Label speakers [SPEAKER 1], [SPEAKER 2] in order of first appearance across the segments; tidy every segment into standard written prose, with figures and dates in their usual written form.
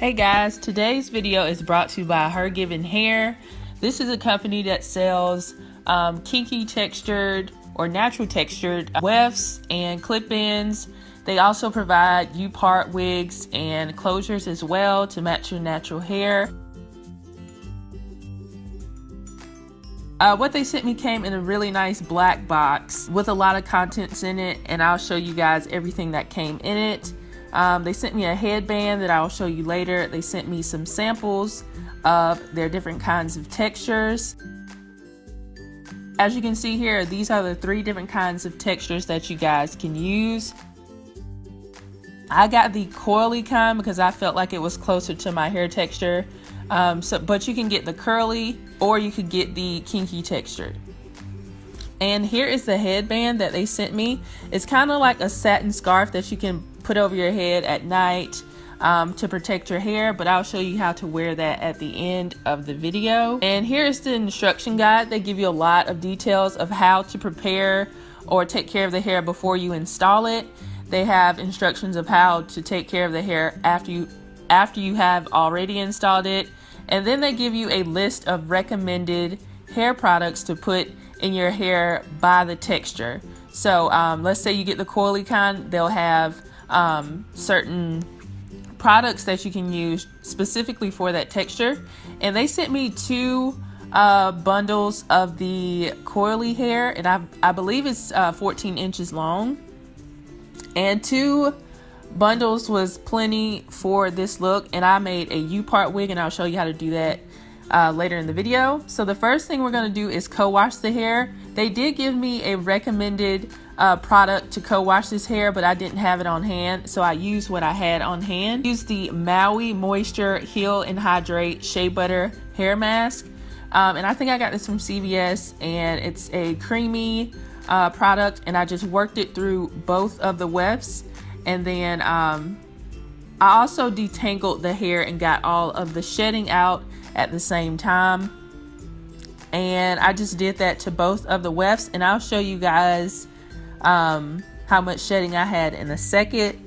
[SPEAKER 1] Hey guys, today's video is brought to you by HerGivenHair. This is a company that sells kinky textured or natural textured wefts and clip-ins. They also provide U-part wigs and closures as well to match your natural hair. What they sent me came in a really nice black box with a lot of contents in it, and I'll show you guys everything that came in it. They sent me a headband that I'll show you later. They sent me some samples of their different kinds of textures. As you can see here, these are the 3 different kinds of textures that you guys can use. I got the coily kind because I felt like it was closer to my hair texture. But you can get the curly or you could get the kinky texture. And here is the headband that they sent me. It's kind of like a satin scarf that you can put over your head at night to protect your hair, but I'll show you how to wear that at the end of the video. And here's the instruction guide. They give you a lot of details of how to prepare or take care of the hair before you install it. They have instructions of how to take care of the hair after you have already installed it. And then they give you a list of recommended hair products to put in your hair by the texture. So let's say you get the coily kind, they'll have certain products that you can use specifically for that texture. And they sent me 2 bundles of the coily hair, and I believe it's 14 inches long. And 2 bundles was plenty for this look, and I made a U-part wig, and I'll show you how to do that later in the video. So the first thing we're going to do is co-wash the hair. They did give me a recommended product to co-wash this hair, but I didn't have it on hand, so I used what I had on hand. Use the Maui Moisture Heal and Hydrate Shea Butter Hair Mask, and I think I got this from CVS, and it's a creamy product, and I just worked it through both of the wefts, and then I also detangled the hair and got all of the shedding out at the same time. And I just did that to both of the wefts, and I'll show you guys how much shedding I had in a second.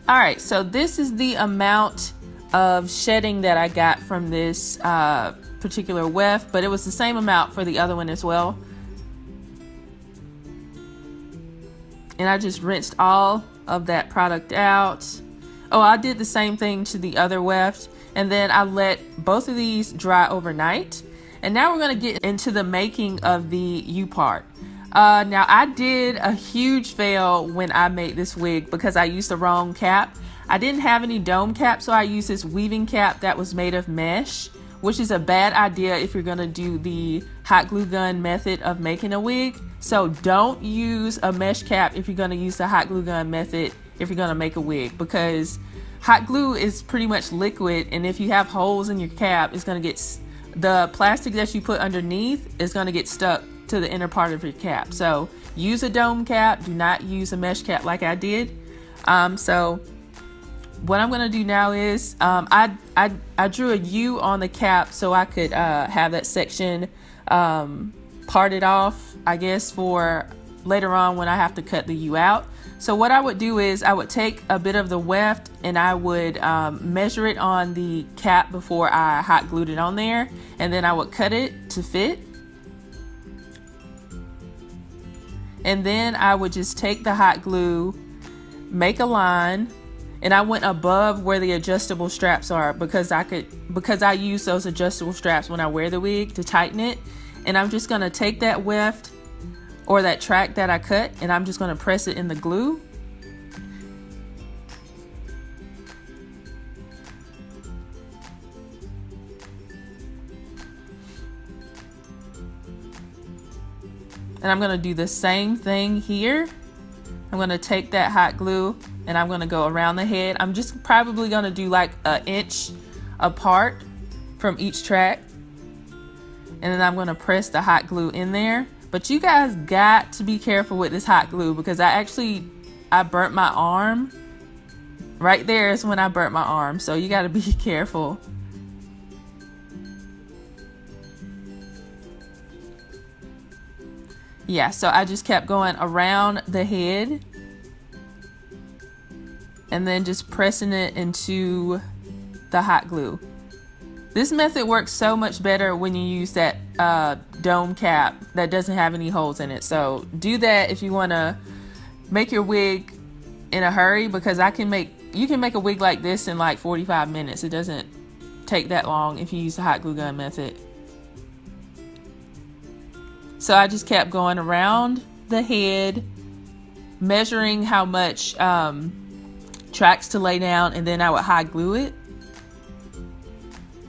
[SPEAKER 1] Alright, so this is the amount of shedding that I got from this particular weft, but it was the same amount for the other one as well. And I just rinsed all of that product out. Oh, I did the same thing to the other weft, and then I let both of these dry overnight. And now we're going to get into the making of the U-part. Now I did a huge fail when I made this wig because I used the wrong cap. I didn't have any dome cap, so I used this weaving cap that was made of mesh, which is a bad idea if you're gonna do the hot glue gun method of making a wig. So don't use a mesh cap if you're gonna use the hot glue gun method if you're gonna make a wig, because hot glue is pretty much liquid, and if you have holes in your cap, it's gonna get, the plastic that you put underneath is gonna get stuck to the inner part of your cap. So use a dome cap, do not use a mesh cap like I did. So what I'm gonna do now is I drew a U on the cap so I could have that section parted off, I guess, for later on when I have to cut the U out. So what I would do is I would take a bit of the weft and I would measure it on the cap before I hot glued it on there, and then I would cut it to fit. And then I would just take the hot glue, make a line, and I went above where the adjustable straps are because I use those adjustable straps when I wear the wig to tighten it. And I'm just gonna take that weft or that track that I cut, and I'm just gonna press it in the glue. And I'm gonna do the same thing here. I'm gonna take that hot glue and I'm gonna go around the head. I'm just probably gonna do like an inch apart from each track. And then I'm gonna press the hot glue in there. But you guys got to be careful with this hot glue because I burnt my arm. Right there is when I burnt my arm. So you gotta be careful. Yeah, so I just kept going around the head and then just pressing it into the hot glue. This method works so much better when you use that dome cap that doesn't have any holes in it. So do that if you want to make your wig in a hurry, because you can make a wig like this in like 45 minutes. It doesn't take that long if you use the hot glue gun method. So I just kept going around the head, measuring how much tracks to lay down, and then I would hot glue it.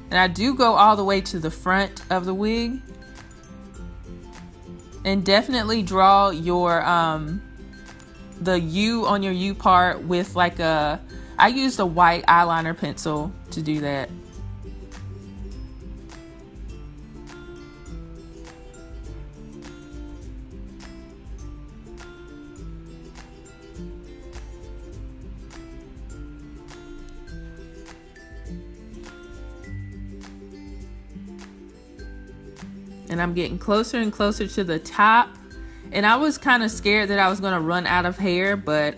[SPEAKER 1] And I do go all the way to the front of the wig. And definitely draw your the U on your U part with like I used a white eyeliner pencil to do that. And I'm getting closer and closer to the top. And I was kind of scared that I was going to run out of hair, but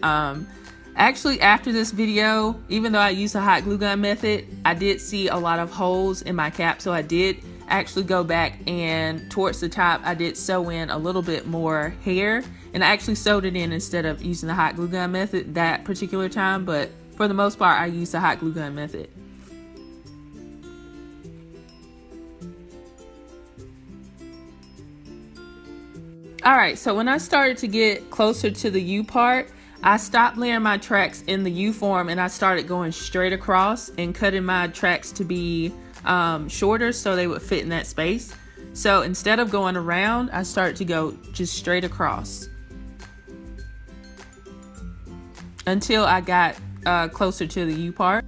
[SPEAKER 1] actually after this video, even though I used the hot glue gun method, I did see a lot of holes in my cap. So I did actually go back, and towards the top, I did sew in a little bit more hair. And I actually sewed it in instead of using the hot glue gun method that particular time. But for the most part, I used the hot glue gun method. Alright, so when I started to get closer to the U part, I stopped layering my tracks in the U form and I started going straight across and cutting my tracks to be shorter so they would fit in that space. So instead of going around, I started to go just straight across until I got closer to the U part.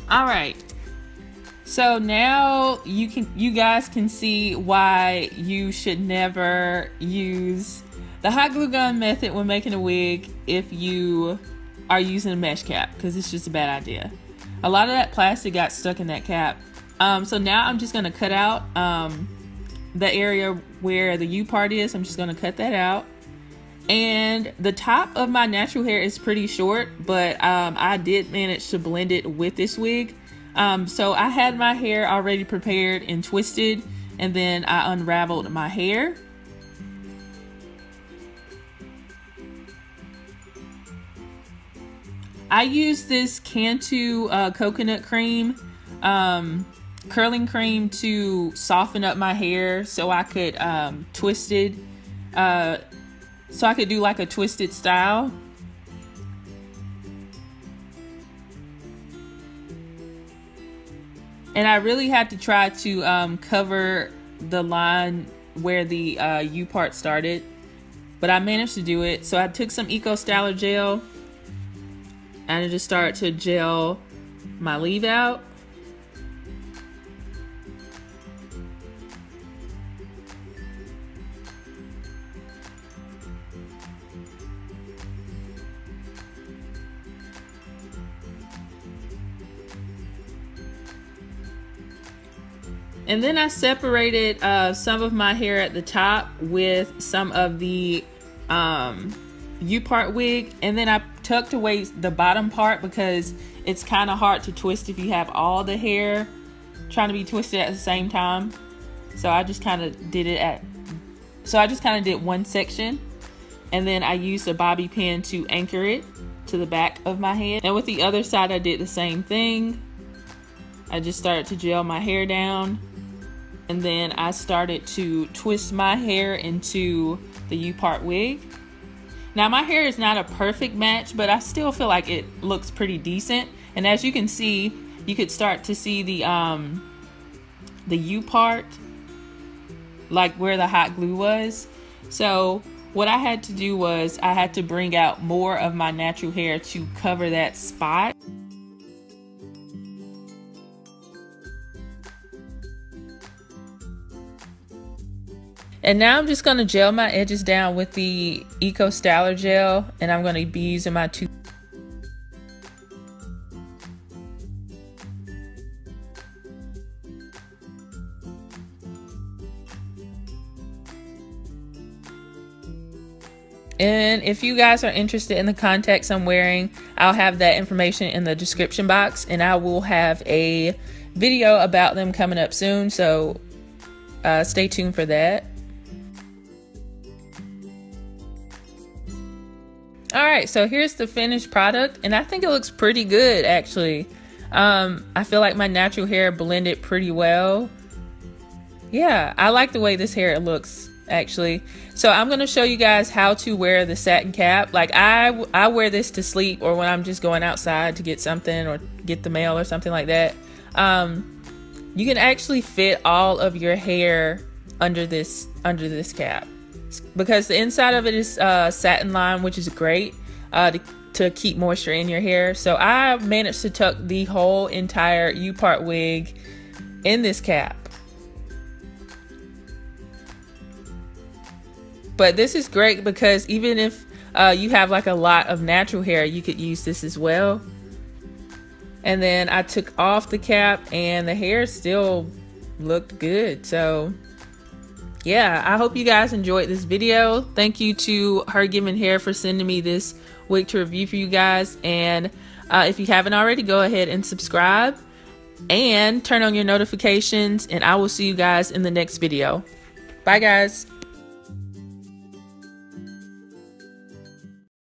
[SPEAKER 1] All right, so now you guys can see why you should never use the hot glue gun method when making a wig if you are using a mesh cap, because it's just a bad idea. A lot of that plastic got stuck in that cap. So now I'm just gonna cut out the area where the U part is. I'm just gonna cut that out. And the top of my natural hair is pretty short, but I did manage to blend it with this wig. So I had my hair already prepared and twisted, and then I unraveled my hair. I used this Cantu coconut cream, curling cream to soften up my hair so I could twist it. So I could do like a twisted style. And I really had to try to cover the line where the U part started, but I managed to do it. So I took some Eco Styler gel and I just started to gel my leave out. And then I separated some of my hair at the top with some of the U-part wig. And then I tucked away the bottom part because it's kind of hard to twist if you have all the hair trying to be twisted at the same time. So I just kind of did it at So I just kind of did one section, and then I used a bobby pin to anchor it to the back of my head. And with the other side, I did the same thing. I just started to gel my hair down, and then I started to twist my hair into the U-part wig. Now my hair is not a perfect match, but I still feel like it looks pretty decent. And as you can see, you could start to see the U-part, like where the hot glue was. So what I had to do was I had to bring out more of my natural hair to cover that spot. And now I'm just going to gel my edges down with the Eco Styler gel, and I'm going to be using my tooth. And if you guys are interested in the contacts I'm wearing, I'll have that information in the description box, and I will have a video about them coming up soon, so stay tuned for that. Alright, so here's the finished product, and I think it looks pretty good actually. I feel like my natural hair blended pretty well. Yeah, I like the way this hair looks actually. So I'm going to show you guys how to wear the satin cap. Like I wear this to sleep, or when I'm just going outside to get something or get the mail or something like that. You can actually fit all of your hair under this cap, because the inside of it is satin lined, which is great to keep moisture in your hair. So I managed to tuck the whole entire U-part wig in this cap. But this is great because even if you have like a lot of natural hair, you could use this as well. And then I took off the cap and the hair still looked good. So yeah, I hope you guys enjoyed this video. Thank you to HerGivenHair for sending me this wig to review for you guys. And if you haven't already, go ahead and subscribe and turn on your notifications, and I will see you guys in the next video. Bye guys.